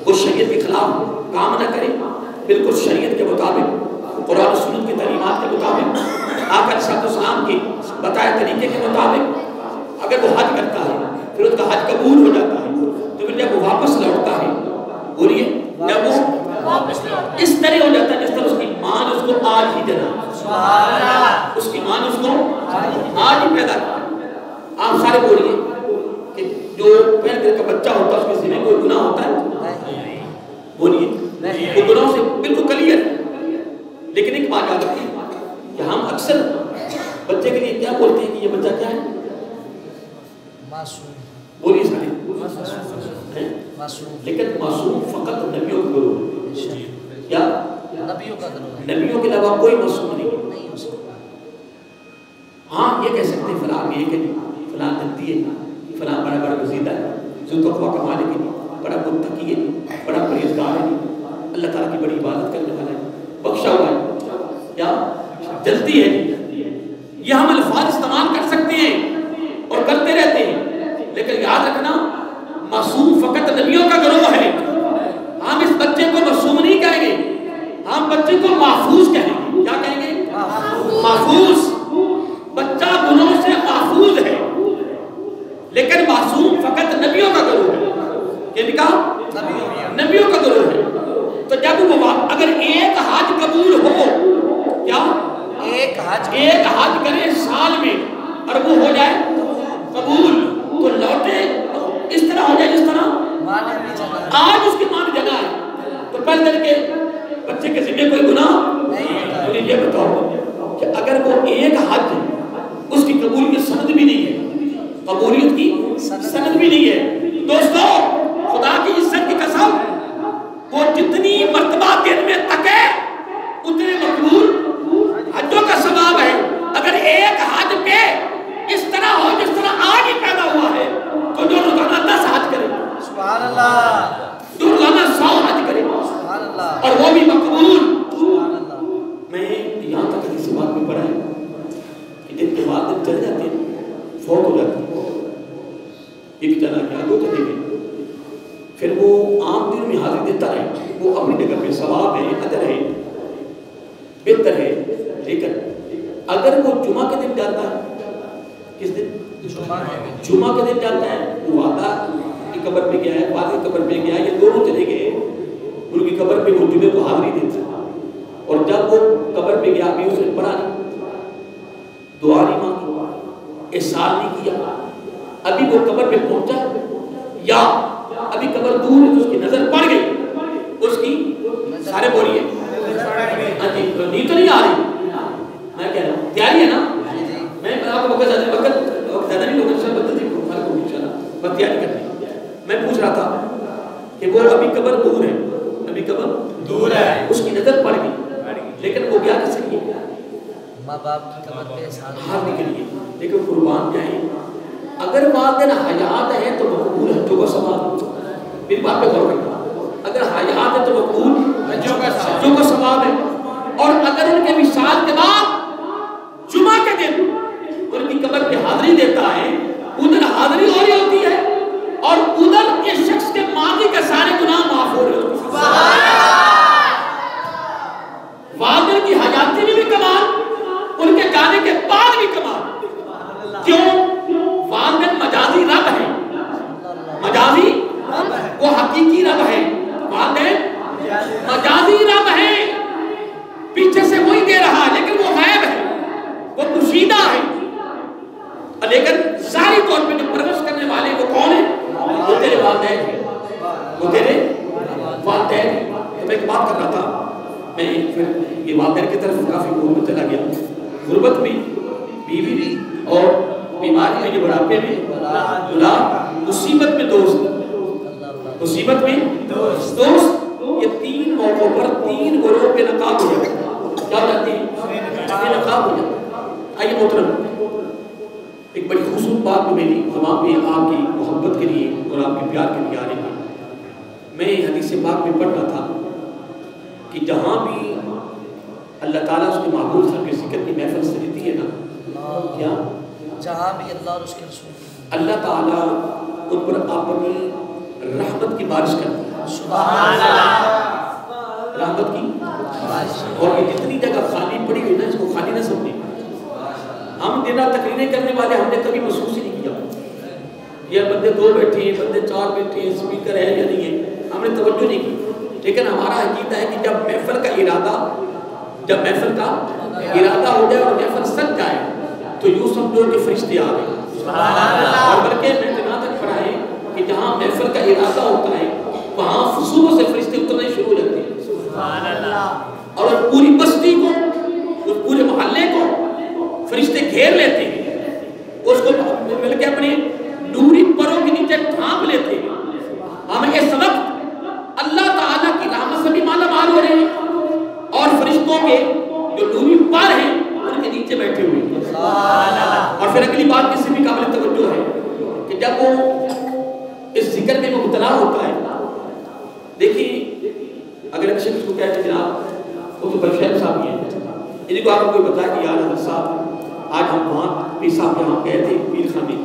وہ شریعت کے خلاف کام نہ کرے، بالکل شریعت کے مطابق، قرآن و سنت کی تعلیمات کے مطابق، آقا علیہ السلام کے بتائے طریقے کے مطابق اگر وہ حج کرتا ہے پھر اس کا حج قبول ہو جاتا ہے، تو پھر جب وہ واپس لوٹتا ہے، بولیے جب وہ اس طرح ہو جاتا ہے جس طرح اس کی ماں نے اس کو آج ہی جنا، اس کی ماں نے اس کو آج ہی پیدا کیا۔ آپ سارے بولیے کہ جو پہلے دن کا بچہ ہوتا ہے اس کے ذمہ کوئی گناہ ہوتا ہے؟ بولیے وہ گناہوں سے بالکل کلیئر۔ لیکن ایک بات یاد رکھیں کہ ہم اکثر بچے کے لیے کیا بولتے ہیں کہ یہ بچہ کیا ہے؟ معصوم۔ بولیے سارے معصوم۔ لیکن معصوم فقط نبیوں کا گروہ ہے، کیا نبیوں کا گروہ ہے، نبیوں کے علاوہ کوئی معصوم نہیں۔ نہیں ہو سکتا۔ ہاں یہ کہہ سکتے ہیں فلاں یہ کہ فلاں جنتی ہے، فلاں بڑا بڑا گزیدہ ہے، ذو تقویٰ کا مالک ہے، بڑا متقی ہے، بڑا پرہیزگار ہے، اللہ تعالیٰ کی بڑی عبادت کرنے والا ہے، بخشا ہوا ہے، کیا جلتی ہے۔ یہ ہم الفاظ استعمال کر سکتے ہیں اور کرتے رہتے ہیں، لیکن یاد رکھنا معصوم فقط نبیوں کا گروہ ہے۔ ہم اس بچے کو معصوم نہیں کہیں گے، ہم بچے کو محفوظ کہیں گے۔ کیا کہیں گے؟ محفوظ۔ بچہ گناہوں سے محفوظ ہے، لیکن معصوم فقط نبیوں کا گروہ ہے۔ کیا کہا؟ نبیوں کا گروہ ہے۔ تو جب وہ اگر ایک حج قبول ہو، کیا ایک حج کرے سال میں اور وہ ہو جائے قبول، تو لوٹے اس طرح ہو جائے جس طرح آج اس کی ماں نے جگہ ہے۔ تو پہلے دن کے بچے کے ذمہ کوئی گناہ نہیں۔ یہ بتاؤ کہ اگر وہ ایک حج اس کی قبول کی سند بھی نہیں ہے، قبولیت کی سند بھی نہیں ہے، دوستو خدا کی عزت کی قسم وہ جتنی مرتبہ دن میں تکے اتنے مقبول حجوں کا ثواب ہے۔ اگر ایک حج پہ اس طرح ہو جس طرح آج ہی پیدا ہوا ہے، تو جو روزانہ 10 حج کرے، سبحان اللہ، جو روزانہ 100 حج کرے، سبحان اللہ، اور وہ بھی مقبول۔ سبحان اللہ۔ میں یہاں تک کسی بات میں پڑھا ہے کہ جن کے والدین چلے جاتے ہیں، فوت ہو جاتے ہیں، ایک چلا گیا دو چلے گئے، پھر وہ عام دن میں حاضری دیتا ہے، وہ اپنی جگہ پہ ثواب ہے، اجر ہے، بہتر ہے، لیکن اگر وہ جمعہ کے دن جاتا ہے، کس دن؟ جمعہ کے دن جاتا ہے، وہ والدہ کی قبر پہ گیا ہے، والد کی قبر پہ گیا ہے، یہ دونوں چلے گئے، ان کی قبر پہ وہ جمعے کو حاضری دیتا ہے، اور جب وہ قبر پہ گیا ابھی اس نے پڑھا نہیں، دعا نہیں مانگی، احسان نہیں کیا، ابھی وہ قبر پہ پہنچا یا ابھی قبر دور ہے تو اس کی نظر پڑ گئی، اس کی سارے بولیے ہاں جی نیند تو نہیں آ رہی، میں کہہ رہا ہوں تیاری ہے نا، میں آپ کو وقت زیادہ نہیں لوگوں سے بدل دی کو انشاءاللہ بس تیاری کرنی۔ میں پوچھ رہا تھا کہ وہ ابھی قبر دور ہے، ابھی قبر دور ہے، اس کی نظر پڑ گئی، لیکن وہ کیا کر سکتی ہے؟ ماں باپ کی قبر پہ حاضری کے لیے، لیکن قربان جائیں اگر والدین حیات ہے تو مقبول حجوں کا ثواب، میری بات پہ غور کرنا، اگر حیات ہے تو مقبول حجوں کا ثواب ہے، اور اگر ان کے وصال کے بعد جمعہ کے دن ان کی قبر پہ حاضری دیتا ہے، ادھر حاضری ہو رہی ہوتی ہے اور ادھر اس شخص کے ماضی کے سارے گناہ معاف ہو رہے ہوتے ہیں۔ والدین کی حیاتی میں بھی کمال، ان کے جانے کے بعد بھی کمال، کیوں؟ والدین مجازی رب ہے، مجازی وہ حقیقی رب ہے، والدین مجازی رب ہے، پیچھے سے وہی دے رہا ہے لیکن وہ غیب ہے، وہ پوشیدہ ہے، لیکن ظاہری طور پہ جو پرورش کرنے والے وہ کون ہیں؟ وہ تیرے والدین ہیں، وہ تیرے والدین ہیں۔ تو میں ایک بات کر رہا تھا، میں پھر یہ والدین کی طرف کافی غور میں چلا گیا، غربت میں، بیوی بھی، اور بیماری میں، یہ بڑھاپے میں، مصیبت میں دوست، مصیبت میں دوست، یہ 3 موقعوں پر 3 گروہ پہ نقاب ہو جاتے ہیں۔ کیا ہو جاتی ہے؟ یہ نقاب ہو جاتے ہیں۔ آئیے محترم، ایک بڑی خوبصورت بات میری زبان پہ آپ کی محبت کے لیے اور آپ کے پیار کے لیے آ رہی ہے۔ میں حدیث پاک میں پڑھ رہا تھا کہ جہاں بھی اللہ تعالیٰ اس کے محبوب صاحب کے ذکر کی محفل سجتی ہے نا، کیا جہاں بھی اللہ اور اس کے رسول اللہ تعالیٰ ان پر اپنی رحمت کی بارش کرتا ہے۔ سبحان اللہ رحمت کی. اور یہ جتنی جگہ خالی پڑی ہوئی نا اس کو خالی نہ سمجھیں. ہم دینا تقریریں کرنے والے ہم نے کبھی محسوس ہی نہیں کیا یہ بندے 2 بیٹھے ہیں بندے 4 بیٹھے ہیں اسپیکر ہے یا نہیں ہے, ہم نے توجہ نہیں کی. لیکن ہمارا عقیدہ ہے کہ جب محفل کا ارادہ ہو جائے اور محفل سج جائے تو یوں سمجھو کہ فرشتے آ گئے. اور بلکہ میں جہاں تک پڑھا ہے کہ جہاں محفل کا ارادہ ہوتا ہے وہاں فصولوں سے فرشتے اترنے شروع ہو جاتے ہیں اور پوری بستی کو اس پورے محلے کو فرشتے گھیر لیتے ہیں, اس کو مل کے اپنے نوری پروں کے نیچے ڈھانپ لیتے ہیں. ہم اس وقت اللہ تعالیٰ کی رحمت سے بھی مالا مال ہو رہے ہیں اور فرشتوں کے جو نوری پر ہیں ان کے نیچے بیٹھے ہوئے ہیں. اور پھر اگلی بات کسی بھی قابل توجہ ہے کہ جب وہ اس ذکر میں مبتلا ہوتا ہے, دیکھیے اگر ایک شخص کو کہتے ہیں جناب وہ تو بلشہر صاحب ہی ہیں, ان کو آپ کوئی بتایا کہ یار حضرت صاحب آج ہم وہاں پیر صاحب کے یہاں گئے تھے پیر خانے,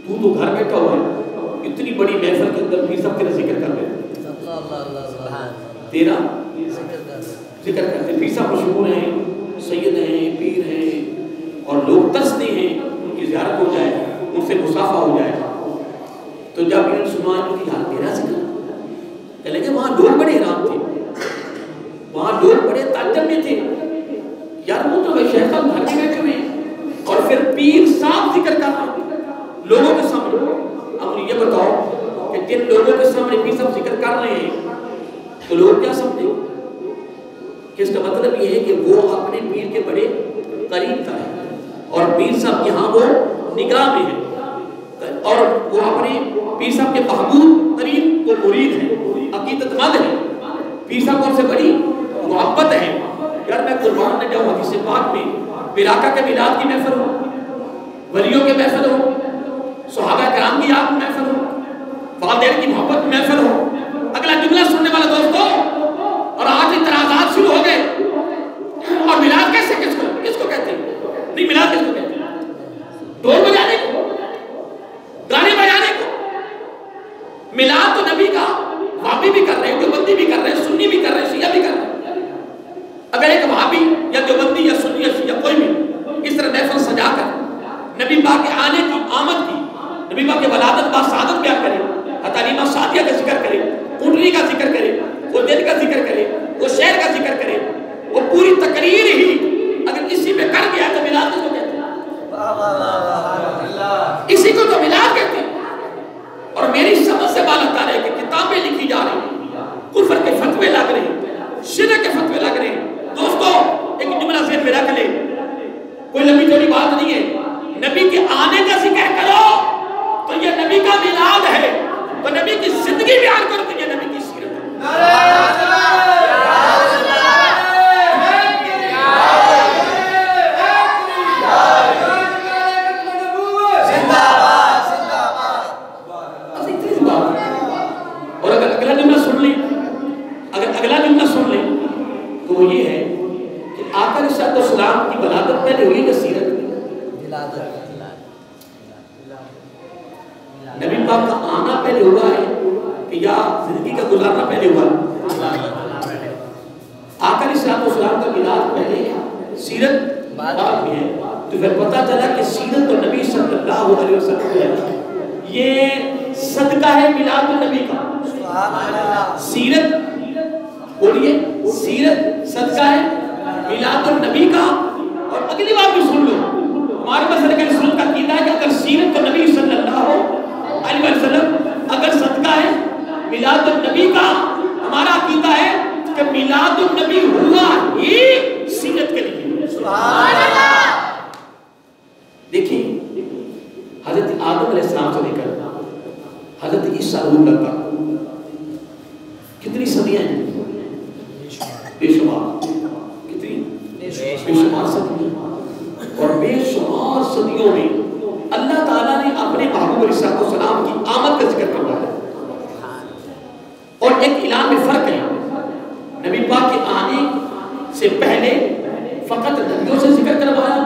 تو گھر بیٹھا ہوا ہے اتنی بڑی محفل کے اندر پیر صاحب تیرا ذکر کر رہے ہیں, تیرا ذکر کرتے ہیں. پیر صاحب مشہور ہیں, سید ہیں, پیر ہیں اور لوگ ترستے ہیں ان کی زیارت ہو جائے ان سے مصافحہ ہو جائے. تو جب انہوں نے سنا کہ یار تیرا ذکر کہنے کہ وہاں لوگ بڑے حیران تھے, وہاں لوگ بڑے تعجب میں تھے یار وہ تو شیخ صاحب گھر میں بیٹھے ہوئے ہیں اور پھر پیر صاحب ذکر کر رہے ہیں لوگوں کے سامنے. اب یہ بتاؤ کہ جن لوگوں کے سامنے پیر صاحب ذکر کر رہے ہیں تو لوگ کیا سمجھیں کہ اس کا مطلب یہ ہے کہ وہ اپنے پیر کے بڑے قریب تھا اور پیر صاحب یہاں وہ نگاہ میں ہے اور وہ اپنے پیر صاحب کے محبوب ترین وہ مرید ہیں, عقیدت مند ہیں, پیر صاحب ان سے بڑی محبت ہے. یار میں قربان نہ جاؤں حدیث پاک میں براقہ کے میلاد کی محفل ہو, ولیوں کے محفل ہو, صحابہ کرام کی یاد محفل ہو, والدین کی محبت محفل ہو. اگلا جملہ سننے والا دوستوں اور آج اعتراضات شروع ہو گئے اور میلاد کیسے کس کو کہتے ہیں, نہیں میلاد کس کو کہتے ہیں, ڈھول بجانے کو, گانے بجانے کو. میلاد تو نبی کا وہابی بھی کر رہے ہیں, دیوبندی بھی کر رہے ہیں, سنی بھی کر رہے ہیں, شیعہ بھی کر رہے ہیں. اگر ایک وہابی یا دیوبندی یا سنی یا شیعہ کوئی بھی اس طرح محفل سجا کر نبی پاک کے آنے کی آمد کی, نبی پاک کے ولادت با سعادت بیان کرے, حتیمہ سعدیہ کا ذکر کرے, اونٹنی کا ذکر کرے, وہ دل کا ذکر کرے, وہ شہر کا ذکر کرے, وہ پوری تقریر ہی اگر اسی میں کر گیا تو میلاد کس کو کہتے ہیں, اسی کو تو میلاد کہتے ہیں. اور میری سمجھ سے بات آتا ہے کہ کتابیں لکھی جا رہی ہیں, کفر کے فتوے لگ رہے ہیں, شرک کے فتوے لگ رہے ہیں. دوستو ایک جملہ ذہن میں رکھ لیں, کوئی لمبی چوڑی بات نہیں ہے, نبی کے آنے کا ذکر کرو تو یہ نبی کا میلاد ہے, تو نبی کی زندگی بیان کرو تو یہ نبی کی سیرت ہے. اور اگر اگلا جملہ سن لیں تو وہ یہ ہے کہ آقا علیہ السلام کی ولادت پہلے ہوئی یا سیرت میں؟ نبی پاک کا آنا پہلے ہوا ہے کہ یا زندگی کا گزارنا پہلے ہوا ہے؟ آقا علیہ السلام کا میلاد پہلے ہے, سیرت بعد میں ہے. تو پھر پتہ چلا کہ سیرت تو نبی صلی اللہ علیہ وسلم ہے, یہ صدقہ ہے میلاد النبی کا. سیرت بولیے, سیرت صدقہ ہے میلاد النبی کا. اور اگلی بات بھی سن لو, ہمارے مسئلہ کے رسول کا عقیدہ ہے کہ اگر سیرت تو نبی صلی اللہ علیہ وسلم اگر صدقہ ہے میلاد النبی کا, ہمارا عقیدہ ہے کہ میلاد النبی ہوا ہی سیرت کے لیے. سبحان اللہ. دیکھیں حضرت آدم علیہ السلام سے لے کر حضرت عیسیٰ روح اللہ کتنی صدیاں ہیں, بے شمار, کتنی بے شمار صدیاں. اور بے شمار صدیوں میں اللہ تعالیٰ نے اپنے محبوب علیہ السلام کی آمد کا ذکر کروایا. اور ایک اعلان میں فرق ہے, نبی پاک کے آنے سے پہلے فقط نبیوں سے ذکر کروایا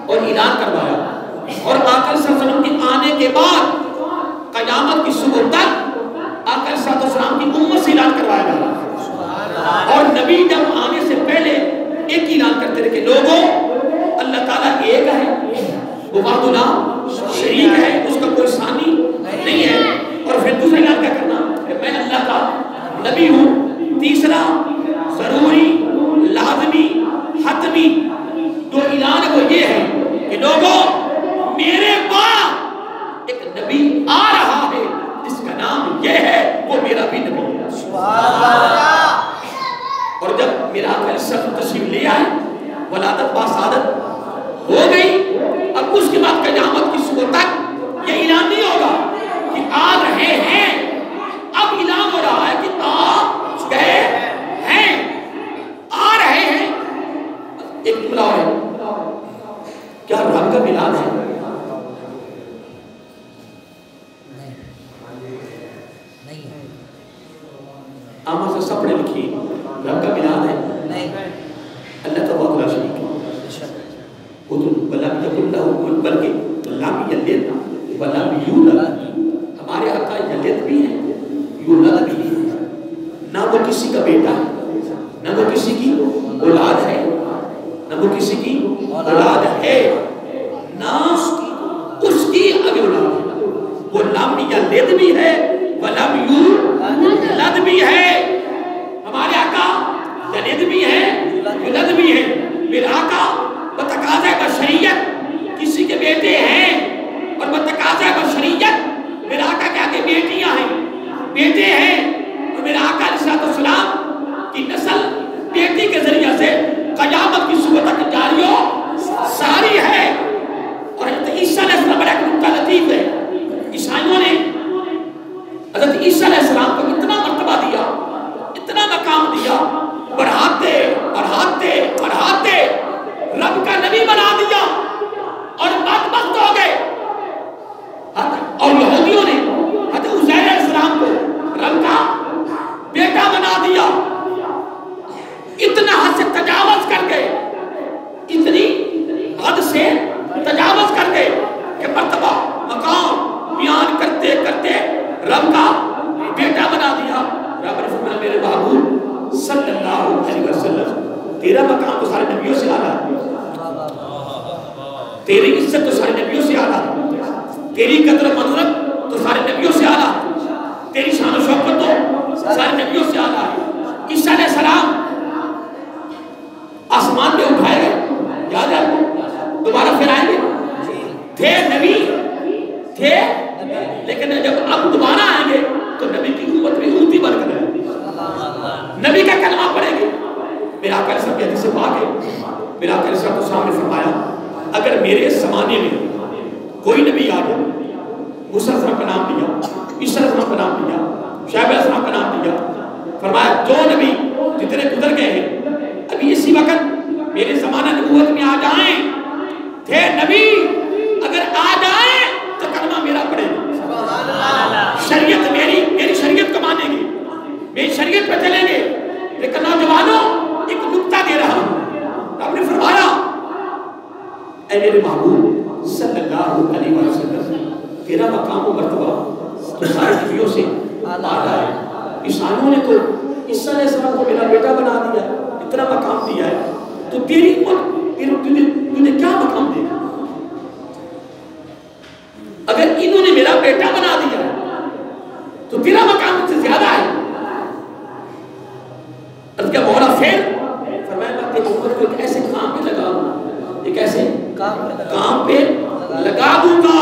اور اعلان کروایا, اور آقا صلی اللہ علیہ وسلم کے آنے کے بعد قیامت کی صبح تک آقا صلی اللہ علیہ وسلم کی امت سے ولادت باسعادت ہو گئی. اب اس کے بعد قیامت کی صبح تک یہ اعلان نہیں ہوگا کہ آ رہے ہیں. اب اعلان ہو رہا ہے کہ آ گئے ہیں، آ رہے ہیں. ایک جملہ اور ہے، کیا رب کا میلاد ہے؟ آمہ سے سب پڑھے لکھی، رب کا میلاد ہے؟ نہیں. اللہ تو بہت بڑا شریک ہے. وہ تو ولم یکن لہ، بلکہ لم یلد ولم یولد. ہمارے آقا یلد بھی ہیں، یولد بھی ہے. نہ وہ کسی کا بیٹا ہے، نہ وہ کسی کی اولاد ہے، نہ وہ کسی کی اولاد ہے، نہ اس کی ابھی اولاد ہے. وہ لم یلد بھی ہے ولم یولد بھی ہے. ہمارے آقا یلد بھی ہے، یولد بھی ہے. میرے آقا بتقاضۂ بشریت کسی کے بیٹے ہیں، اور بتقاضۂ بشریت میرے آقا کے آگے بیٹیاں ہیں، بیٹے ہیں. اور میرے آقا علیہ السلام کی نسل بیٹی کے ذریعے سے قیامت کی صبح تک جاری و ساری ہے. اور عیسیٰ علیہ السلام بڑا ایک نکتہ لطیف ہے. عیسائیوں نے حضرت عیسیٰ علیہ السلام کو اتنا مرتبہ دیا، اتنا مقام دیا، بڑھاتے بڑھاتے بڑھاتے رب کا نبی بنا دیا اور بدبخت ہو گئے. اور یہودیوں نے حضرت عزیر علیہ السلام کو رب کا بیٹا بنا دیا. اتنا حد سے تجاوز کر کے، اتنی حد سے تجاوز کر کے کہ مرتبہ مقام بیان کرتے کرتے رب کا بیٹا بنا دیا. رب نے فرمایا میرے محبوب صلی اللہ علیہ وسلم، تیرا مقام تو سارے نبیوں سے اعلیٰ ہے، تیری عزت تو سارے نبیوں سے اعلیٰ ہے، تیری قدر و منزلت تو سارے نبیوں سے اعلیٰ ہے، تیری شان و شوکت تو سارے نبیوں سے اعلیٰ ہے. عیسیٰ علیہ السلام آسمان میں اٹھائے گئے، یاد ہے آپ کو؟ دوبارہ پھر آئیں گے. تھے نبی، تھے لیکن جب اب دوبارہ آئیں گے تو نبی کی امت میں اونتی بن کر ہے، نبی کا کلمہ پڑھیں گے. میرا آقا علیہ السلام حدیث سے پاک ہے، میرا آقا علیہ السلام نے فرمایا اگر میرے زمانے میں کوئی نبی آ جائے، موسیٰ علیہ السلام کا نام لیا، عیسیٰ علیہ السلام کا نام لیا، شعیب علیہ السلام کا نام لیا، فرمایا جو نبی جتنے گزر گئے ہیں ابھی اسی وقت میرے زمانہ نبوت میں آ جائیں، تھے نبی اگر آ جائیں تو کلمہ میرا پڑھے گا، شریعت میری شریعت کو مانیں گے، میری شریعت پہ چلیں گے. لیکن نوجوانوں ایک نکتہ دے رہا ہوں. آپ نے فرمایا اے میرے محبوب صلی اللہ علیہ وسلم، تیرا مقام و مرتبہ تو سارے نبیوں سے اعلیٰ ہے. عیسائیوں نے تو عیسیٰ علیہ السلام کو میرا بیٹا بنا دیا، اتنا مقام دیا ہے، تو تیری تجھے کیا مقام دے گا؟ اگر انہوں نے میرا بیٹا بنا دیا تو تیرا مقام سے زیادہ ہے. اب کیا مولا پھر فرمایا میں اپنی امت کو ایک ایسے کام پہ لگا دوں، ایک ایسے کام پہ لگا دوں گا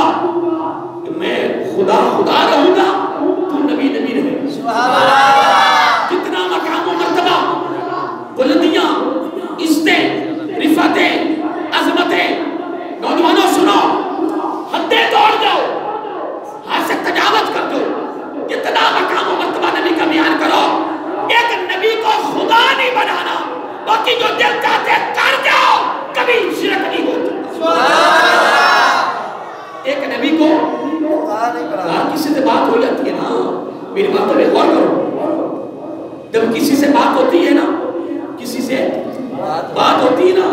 کہ میں خدا خدا رہوں گا، تو نبی نبی رہے گا. سبحان اللہ. کتنا مقام و مرتبہ، بلندیاں، عزتیں، رفعتیں، عظمتیں. نوجوانوں سنو، حدیں توڑ دو، حد سے تجاوز کر دو، جتنا مقام و مرتبہ نبی کا بیان کرو. ایک نبی کو خدا نہیں بنانا، باقی جو دل چاہتے کر جاؤ، کبھی شرک نہیں ہوتا. ایک نبی کو کسی سے بات ہو جاتی ہے نا، میری بات پہ غور کرو. جب کسی سے بات ہوتی ہے نا، کسی سے بات ہوتی ہے نا،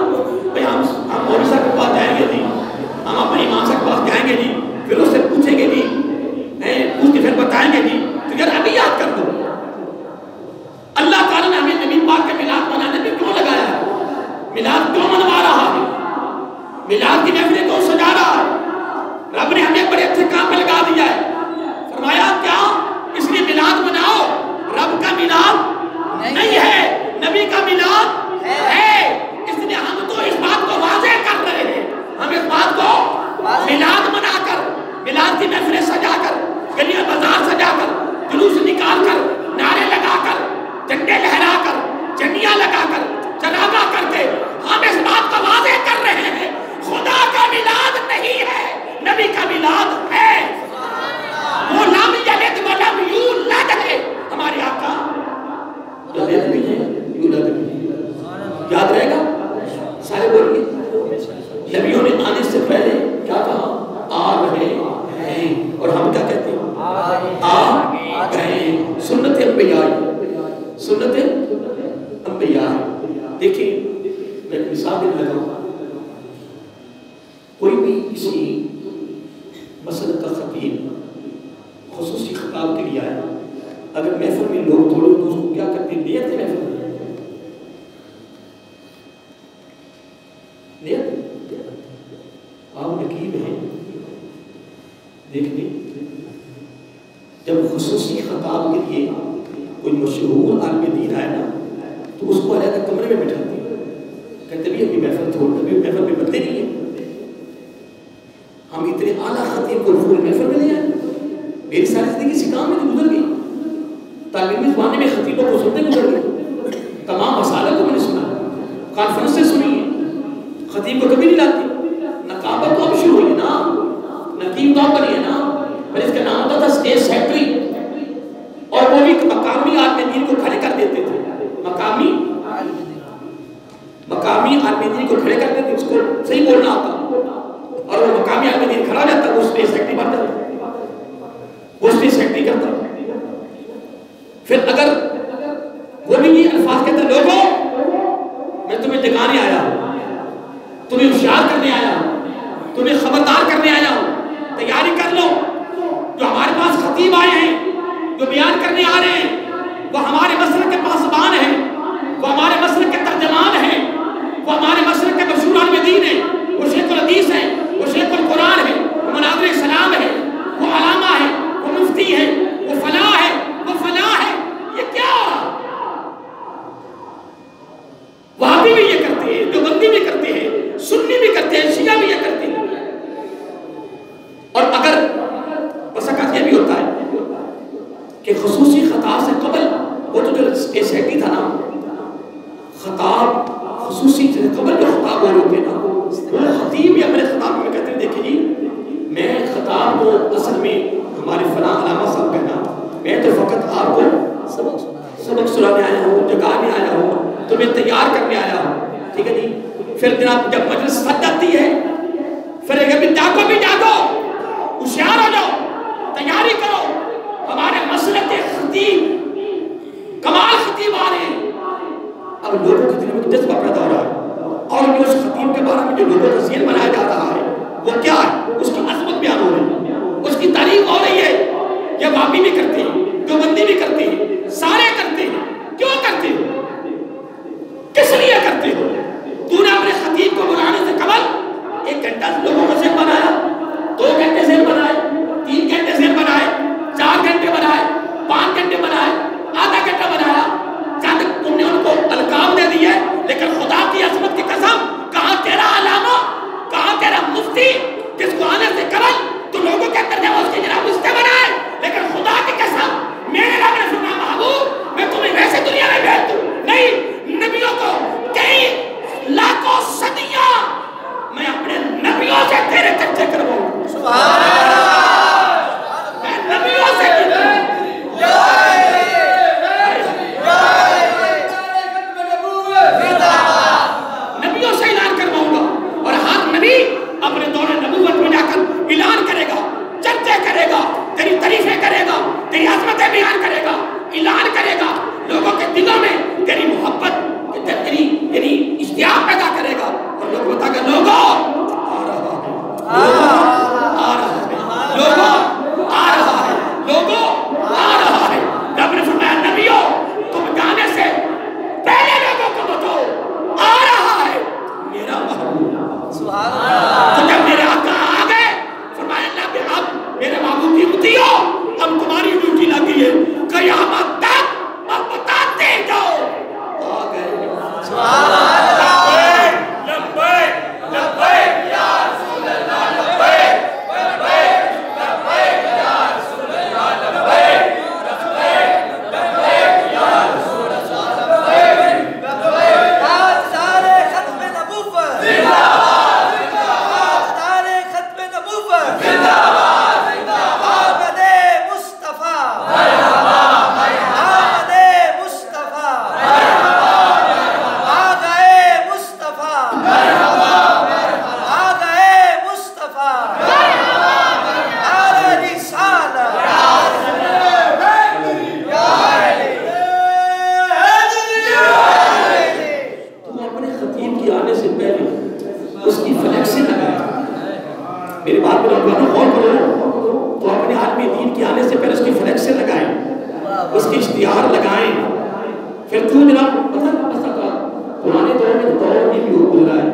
بھئی ہم مولوی صاحب کے پاس جائیں گے جی، ہم اپنے امام صاحب کے پاس جائیں گے جی، پھر اس سے پوچھیں گے جی، پوچھ کے پھر بتائیں گے جی. تو یار ابھی یاد کر دو، اللہ تعالیٰ نے ہمیں نبی پاک کے میلاد منانے پہ کیوں لگایا ہے؟ میلاد کیوں منوا رہا ہے؟ میلاد کی محفلیں کیوں سجا رہا ہے؟ رب نے ہمیں بڑے اچھے کام پہ لگا دیا ہے. فرمایا کیا؟ اس لیے میلاد مناؤ. رب کا میلاد نہیں ہے، نبی کا میلاد ہے. اس محفل میں لوگ تھوڑے تو اس کو کیا کرتے ہیں؟ نیت ہے محفل میں، نیت آپ نقیب ہیں دیکھنے. جب خصوصی خطاب کے لیے کوئی مشہور عالم دین آئے نا تو اس کو علیحدہ کمرے میں بٹھاتے ہیں، کہتے بھی ابھی محفل تھوڑ ابھی محفل میں بنتے نہیں ہیں. ہم اتنے اعلیٰ خطیب کو پورے محفل میں لے آئے. میری ساری زندگی اسی کام میں گزر گئی. تعلیمی زمانے میں خطیبوں کو سنتے گزر گئی. تمام مسائل کو میں نے سنا، کانفرنس سے سنی ہے. خطیب کو کبھی نہیں لاتی. نقابت تو اب شروع ہوئی نا، نقیب تو اب بنی ہے نا. پھر اس کا نام ہوتا تھا اسٹیج سیکٹری، اور وہ بھی مقامی عالم دین کو کھڑے کر دیتے تھے. مقامی عالم دین کو کھڑے کر دیتے تھے. اس کو صحیح بولنا آتا اور وہ مقامی عالم دین کھڑا جاتا، وہ اسٹیج سیکٹری بن جاتا، وہ اسٹیج سیکٹری کرتا. پھر اگر وہ بھی یہ الفاظ کہتا، لوگوں میں تمہیں جگانے آیا ہوں، تمہیں ہوشیار کرنے آیا ہوں، تمہیں خبردار کرنے آیا ہوں، تیاری کر لو. جو ہمارے پاس خطیب آئے ہیں، جو بیان کرنے آ رہے ہیں، وہ ہمارے مسلک کے پاسبان ہیں، وہ ہمارے مسلک کے ترجمان ہیں، وہ ہمارے مسلک کے مشہور عالم دین ہیں، وہ شیخ الحدیث ہیں، وہ شیخ القرآن ہیں، وہ مناظر اسلام ہیں، وہ علامہ ہیں، وہ مفتی ہیں، وہ فلاح ہے، وہ فلاح ہے. یہ کیا ہو رہا؟ وہابی بھی یہ کرتے ہیں، دیوبندی بھی کرتے ہیں، سنی بھی کرتے ہیں، شیعہ بھی یہ کرتے ہیں. اور اگر بسکت یہ بھی ہوتا ہے کہ خصوصی خطاب سے قبل وہ تو جو سیٹی تھا نا، خطاب خصوصی سے قبل جو خطاب ہو رہے تھے نا، وہ خطیب یا میرے خطاب میں کہتے ہیں دیکھیں جی میں خطاب تو اصل میں ہمارے فلاں علامہ صاحب کہنا، میں تو فقط آپ کو سبق سنانے آیا ہوں، جگانے آیا ہوں، تمہیں تیار کرنے آیا ہوں. ٹھیک ہے جی. پھر جناب جب مجلس سج جاتی ہے پھر ایک جاگو بھی جاگو، ہوشیار ہو جاؤ، تیاری کرو. ہمارے مسلک کے خطیب کمال خطیب آ رہے ہیں. اب لوگوں کے دل میں جذبہ پیدا ہو رہا ہے اور بھی اس خطیب کے بارے میں جو لوگوں کا ذہن بنایا جا رہا ہے وہ کیا ہے؟ اس کی عظمت بیان ہو رہی ہے، اس کی تعریف ہو رہی ہے. یہ وہابی بھی کرتے ہیں، دیوبندی بھی کرتے ہیں، سارے کرتے ہیں. کیوں کرتے ہو؟ کس لیے کرتے ہو؟ تو نے اپنے خطیب کو بلانے سے قبل 1 گھنٹہ لوگوں کا ذہن بنایا، 2 گھنٹے ذہن بنائے، 3 گھنٹے ذہن بنائے، 4 گھنٹے بنائے، 5 گھنٹے بنائے، آدھا گھنٹہ بنایا. جب تک تم نے ان کو القاب دے دی ہے، لیکن خدا کی عظمت کی قسم کہاں تیرا علامہ، کہاں تیرا مفتی جس کو آنے سے قبل تو لوگوں کے ترجمہ اس کی جناب اس سے بنائے. لیکن خدا کی قسم میرے رب نے فرمایا محبوب میں تمہیں ویسے دنیا میں بھیج دوں نہیں، نبیوں کو کئی لاکھوں صدیاں میں اپنے نبیوں سے تیرے چرچے کرواؤں. سبحان اللہ. میں نبیوں سے نبیوں سے اعلان کرواؤں گا. اور ہر نبی اپنے دور نبوت میں جا کر اعلان کرے گا، چرچے کرے گا، تیری تعریفیں کرے گا، تیری عظمتیں بیان کرے گا، اعلان کرے گا. لوگوں کے دلوں میں تیری محبت، تیری اشتیاق پیدا کرے گا. اور لوگ بتا کہ لوگوں آ رہا ہے، آ رہا ہے، لوگوں آ رہا ہے، لوگوں آ رہا ہے. رب نے فرمایا نبیوں تم جانے سے پہلے لوگوں کو بتاؤ آ رہا ہے میرا محبوب. سبحان اللہ. تو جب میرے آقا آ گئے فرمایا اللہ اب میرے محبوب کی امتی ہو، اب تمہاری ڈیوٹی لگی ہے قیامت تک اب بتاتے جاؤ اشتہار لگائیں. پھر کیوں جناب پتہ کا پرانے دور میں دور یہ بھی گزرا ہے.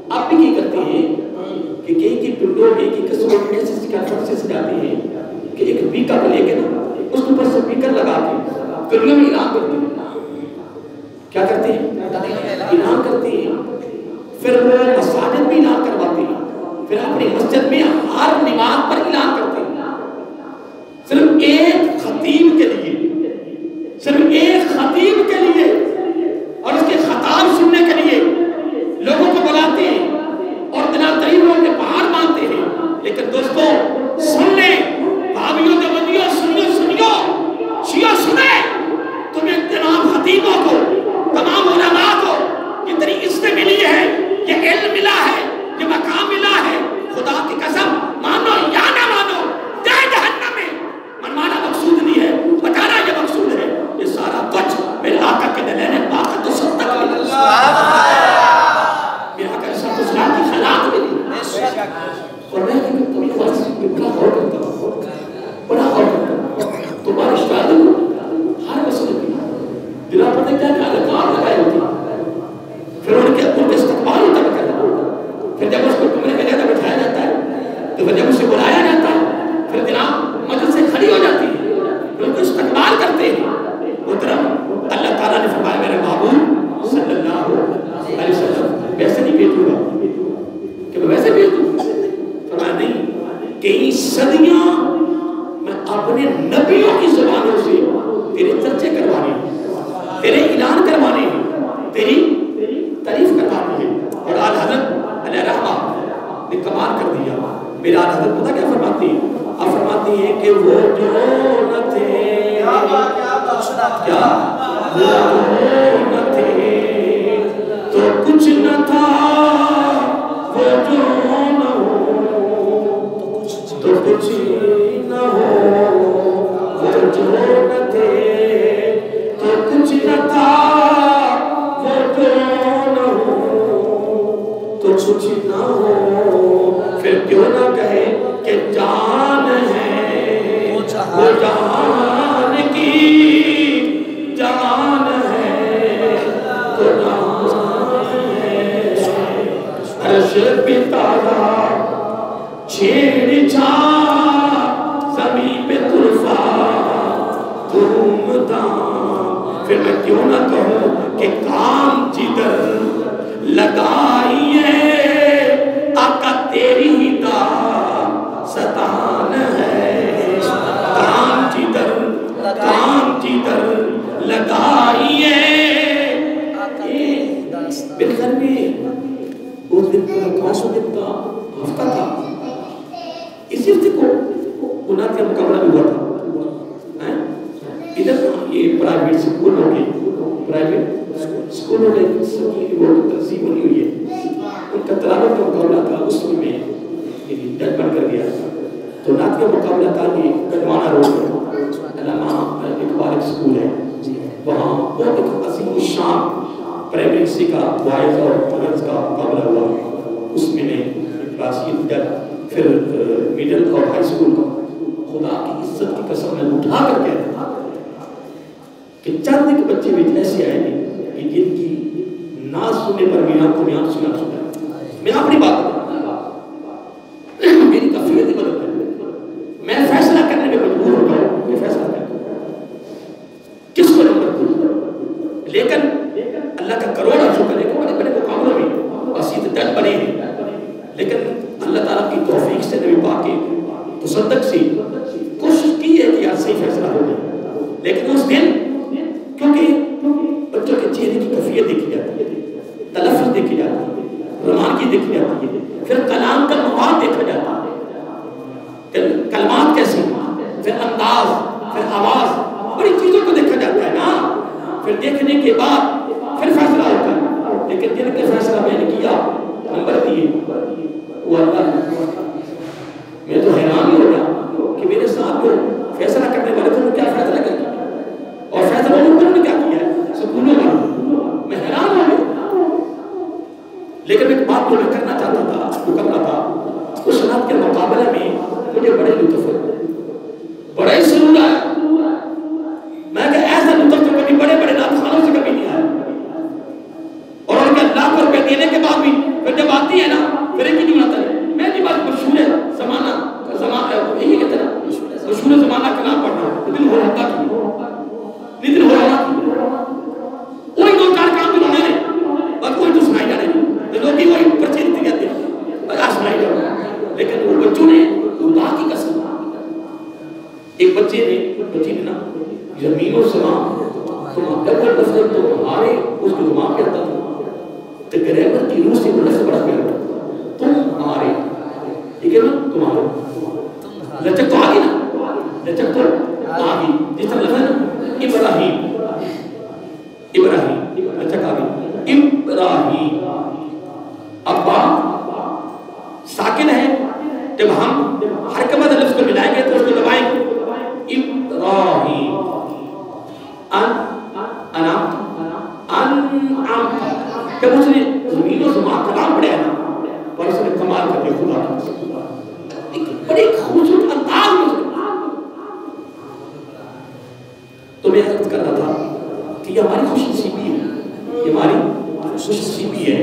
آپ بھی کی کرتے ہیں کہ کئی پنڈوں میں کی قسموں میں ایسے کانفرنسز سجاتے ہیں کہ ایک پک اپ لے کے نا اس کے اوپر سپیکر لگا کے گلیوں میں اعلان کرتے ہیں. کیا کرتے ہیں؟ اعلان کرتے ہیں. پھر وہ مساجد میں اعلان کرواتے ہیں. پھر اپنی مسجد میں ہر نماز پر اعلان کرتے ہیں. صرف ایک خطیب کے لیے، صرف ایک خطیب کے لیے اور اس کے خطاب سننے کے لیے لوگوں کو بلاتے ہیں اور جناب ترین کے پہاڑ مانتے ہیں. لیکن دوستو سن لیں بھابیوں دیوبندیوں سنیو شیعہ سنیں، تمہیں جناب خطیبوں کو تمام علماء کو اتنی عزت ملی ہے، یہ علم ملا ہے، یہ مقام ملا ہے. خدا کی قسم مانو یا نہ مانو جائے جہنم میں، منمانا مقصود نہیں ہے، بتانا یہ مقصود ہے. یہ سارا کچھ میرے آقا کے دلیل باقی تو سب تک ملی. میرے آقا صاحب اسلام کی خلاق ملی. اور میں کبھی بڑا غور کرتا ہوں، بڑا غور کرتا ہوں. تمہارے اشتہار ہر مسئلے کی بنا پڑھنے کیا ادھکار لگائے ہوتی ہیں. پھر ان کے استقبال ہوتا ہے کرنا. پھر جب اس کو کمرے میں جاتا بٹھایا جاتا ہے تو پھر جب اسے بلایا جاتا ہے پھر جناب مجلس سے کھڑی ہو جاتی ہے، پھر ان کو استقبال کرتے ہیں. محترم اللہ تعالیٰ نے فرمایا میرے محبوب صلی اللہ علیہ وسلم ویسے نہیں بھیجوں گا کہ میں ویسے بھیج دوں. فرمایا نہیں، کئی صدیاں میں اپنے نبیوں کی زبانوں سے تیرے چرچے کروانے ہیں، تیرے اعلان کروانے ہیں، تیری تعریف کروانے ہیں. اور آل حضرت علیہ رحمہ نے کمال کر دیا. میرے آل حضرت پتہ کیا فرماتی ہیں؟ آپ فرماتی ہیں کہ وہ جو نہ تھے کیا وہ جو نہ تھے تو کچھ نہ تھا، وہ جو نہ ہو تو کچھ نہ ہو، وہ جو نہ تھے تو کچھ نہ تھا، وہ جو نہ ہو تو کچھ نہ ہو. پھر کیوں نہ کہے کہ جان ہے وہ جہان کی جان ہے تو جان ہے. عرش پہ تارا چھیڑ چھا زمین پہ طرفہ دھوم دھام. پھر میں کیوں نہ کہوں کہ کام جدھر لگائیے آقا تیری ہی داستان ہے. کام جدھر لگائیے. میرے گھر میں اس دن کا 500 دن کا ہفتہ تھا. اسی ہفتے کو انات کا مقابلہ بھی ہوا تھا. ادھر یہ پرائیویٹ سکول ہو گئے، پرائیویٹ سکول ہو گئے وہ تنظیم بنی ہوئی ہے. ان کا تلاوت کا مقابلہ تھا، اس میں جج بن کر گیا. تو نعت کا مقابلہ تھا یہ گنوانا روڈ میں علامہ اقبال سکول ہے، وہاں بہت ایک عظیم الشان پرائمری سی کا بوائز اور گرلز کا مقابلہ ہوا. اس میں نے کلاسیت جج، پھر میڈل اور ہائی سکول کا. خدا کی عزت کی قسم میں اٹھا کر کہتا تھا کہ چند ایک بچے بھی ایسے آئے ہیں کہ جن کی ناز سننے پر میری آنکھوں میں آنکھ سنا سنا. میں اپنی بات میری کفیت مدد ہے، میں فیصلہ کرنے میں مجبور ہو جاؤں کہ فیصلہ کروں کس کو نمبر دوں. لیکن اللہ کا کروڑا شکر ہے کہ بڑے بڑے مقابلوں میں وسیط جج بنے ہیں. لیکن اللہ تعالیٰ کی توفیق سے نبی پاک کے تصدق سے کوشش کی ہے کہ یار صحیح فیصلہ ہو جائے. لیکن اس دن کیونکہ بچوں کے چہرے کی کیفیت دیکھی جاتی ہے، تلفظ دیکھی جاتی ہے، رومانگی دیکھی جاتی ہے، پھر کلام کا مواد دیکھا جاتا ہے، کلمات کیسی، پھر انداز، پھر آواز، بڑی چیزوں کو دیکھا جاتا ہے نا. پھر دیکھنے کے بعد پھر فیصلہ ہوتا ہے. لیکن جن کا فیصلہ میں نے کیا نمبر دیے وہ اللہ، میں تو حیران ہی ہو گیا کہ میرے ساتھ جو فیصلہ کرنے والے تھے وہ کیا فیصلہ کیا اور فیصلہ انہوں نے کیا کیا ہے سکولوں میں. میں حیران ہو گیا. لیکن ایک بات جو میں کرنا چاہتا تھا، وہ کرنا تھا اس صنعت کے مقابلے میں مجھے بڑے لطف بڑا ہی سرور آیا. میں کہا جب وہ لفظ تمہارے اس کے دماغ کے اندر تو گریمر کی روح سے وہ لفظ بڑا پیارا تمہارے، ٹھیک ہے نا، تمہارے لچک تو آگی نا، لچک تو آگی، جس طرح لفظ ہے نا ابراہیم، ابراہیم لچک آگی، ابراہیم ابا ساکن ہے، جب ہم حرکت مد لفظ کو ملائیں گے تو اس کو دبائیں گے، ابراہیم جب اس نے زمین و زمان کلام پڑھا ہے نا اور اس نے کمال کر کے خدا ایک بڑی خوبصورت انداز میں تو میں عرض کر رہا تھا کہ یہ ہماری خوش نصیبی ہے، یہ ہماری خوش نصیبی ہے۔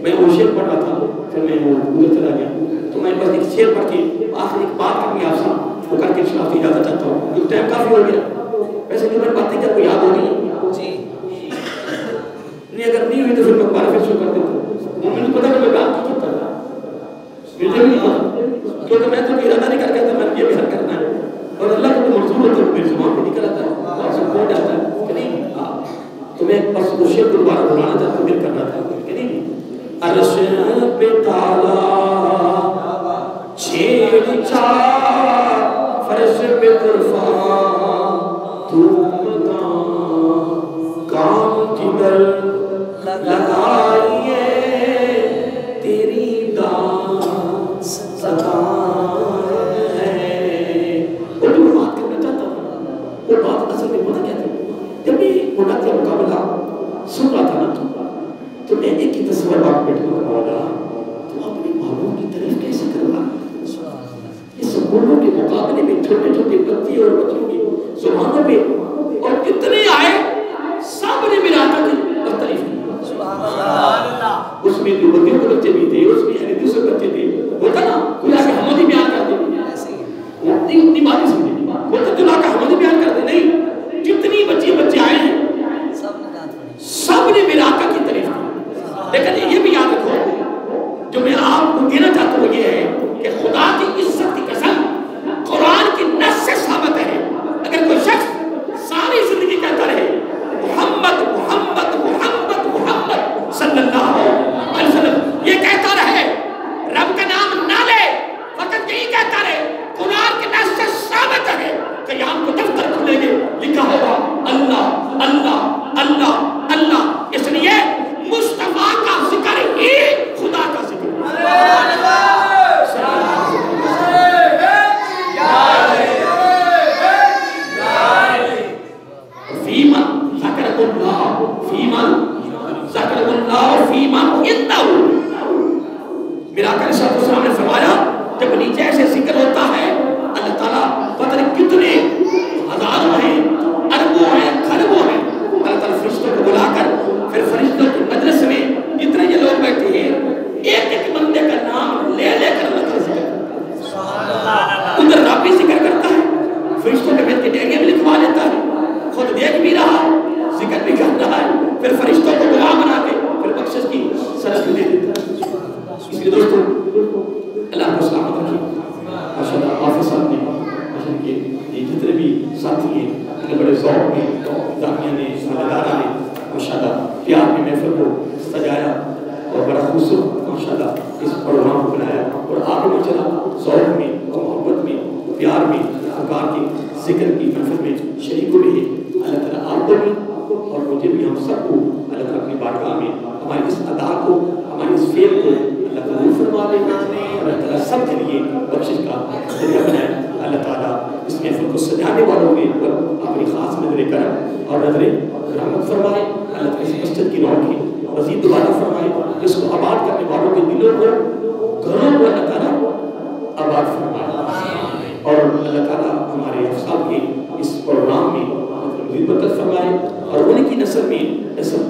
میں وہ شعر پڑھ رہا تھا پھر میں وہ ادھر چلا گیا تو میں بس ایک شعر پڑھ کے آخر ایک بات کرنی آپ سے وہ کر کے شناخت اجازت چاہتا ہوں کیونکہ ٹائم کافی ہو گیا، ویسے نہیں میں باتیں کیا کوئی یاد ہو گئی جی نہیں، اگر نہیں ہوئی تو پھر میں دوبارہ پھر شروع کر دیتا ہوں، مجھے پتا کہ میں بیان کی کرتا تھا، مجھے بھی نہیں پتا کیونکہ میں تو ارادہ نہیں کر کے تھا میں نے یہ بیان کرنا ہے اور اللہ کو منظور ہوتا ہے میری زبان پہ نکل آتا ہے اور سب ہو جاتا ہے کہ نہیں، تو میں بس وہ شعر کو دوبارہ بلانا چاہتا ہوں، دل کرنا تھا کہ نہیں، عرش پہ تالا چھیڑ چار فرش پہ طرفاں کام جدر لگائیے تیری دان ستا ہے۔ اور جو بات کرنا چاہتا ہوں وہ بات اصل میں پتہ کیا تھی، جب میں مولا کا مقابلہ سن رہا تھا نا تو میں ایک ہی تصور بات بیٹھا مولا تو اپنے محبوب کی تعریف کیسے کروا، اس سکولوں کے مقابلے میں چھوٹے چھوٹے بچے اور بچوں کی زبانوں پہ اور کتنے آئے سب نے ملا کر تعریف کی، اس میں جو بندیوں کے بچے بھی تھے، اس میں یعنی دوسرے بچے تھے، ہوتا نا کوئی آگے حمد ہی بیان کرتے اتنی بات نہیں سمجھے، ہوتا جو آگے حمد ہی بیان کرتے نہیں، جتنی بچے آئے ہیں سب نے ملا کر کی تعریف کی۔ لیکن یہ بھی یاد رکھو جو میں آپ کو دینا چاہتا ہوں یہ ہے کہ خدا کی عزت کی قسم قرآن کی نص سے ثابت ہے، اگر کوئی شخص ساری زندگی کہتا رہے محمد محمد محمد محمد صلی اللہ علیہ وسلم، یہ کہتا رہے رب کا نام نہ لے، فقط یہی کہتا رہے، قرآن کے نص سے ثابت ہے کہ یہاں کو دفتر کھلیں گے لکھا ہوگا اللہ اللہ اللہ اللہ، اس لیے مصطفیٰ کا ذکر ہی خدا کا ذکر فیمن ذکر اللہ فیمن ذکر اللہ فیمن عنده، میرا آقا علیہ السلام نے فرمایا جب نیچے ایسے ذکر ہوتا ہے اللہ تعالیٰ پتہ نہیں کتنے ہزاروں ہیں اربوں ہیں کھربوں ہیں، اللہ تعالیٰ فرشتوں کو بلا کر پھر فرشتوں کے مجلس میں جتنے یہ لوگ بیٹھے ہیں ایک ایک بندے کا نام لے لے کر اللہ تعالیٰ ذکر کرتا ہے، ادھر رب بھی ذکر کرتا ہے، فرشتوں کے بیت کے ڈیریے بھی لکھوا لیتا ہے، خود دیکھ بھی رہا ہے، ذکر بھی کر رہا ہے، پھر فرشتوں کو گواہ بنا کے پھر بخشش کی سرس بھی دے دیتا ہے۔ اس لیے دوستو اللہ کو سلامت رکھیے، ماشاءاللہ حافظ صاحب نے ماشاءاللہ کہ یہ جتنے بھی ساتھی ہیں اتنے بڑے ذوق میں دامیہ نے سالدارہ نے ماشاءاللہ پیار میں محفل کو سجایا اور بڑا خوبصورت ماشاءاللہ اس پروگرام کو بنایا اور آگے میں چلا ذوق میں محبت میں پیار میں پکار کے ذکر کی محفل میں شریک ہوئے ہیں۔ اللہ تعالیٰ آپ کو بھی اور مجھے بھی ہم سب کو اللہ تعالیٰ اپنی بارگاہ میں ہماری اس ادا کو ہماری اس فعل کو اللہ قبول فرما دے، اللہ تعالیٰ سب کے لیے بخشش کا ذریعہ بنائے۔ اللہ تعالیٰ اس محفل کو سجانے والوں کے اوپر اپنی خاص نظر کرم اور نظر رحمت فرمائے، اللہ تعالیٰ اس مسجد کی رونقیں مزید دوبارہ فرمائے، اس کو آباد کرنے والوں کے دلوں کو گھروں کو اللہ تعالیٰ آباد فرمائے اور اللہ تعالیٰ ہمارے افساب کے اس پروگرام میں مزید برکت فرمائے اور ان کی نسل میں نسل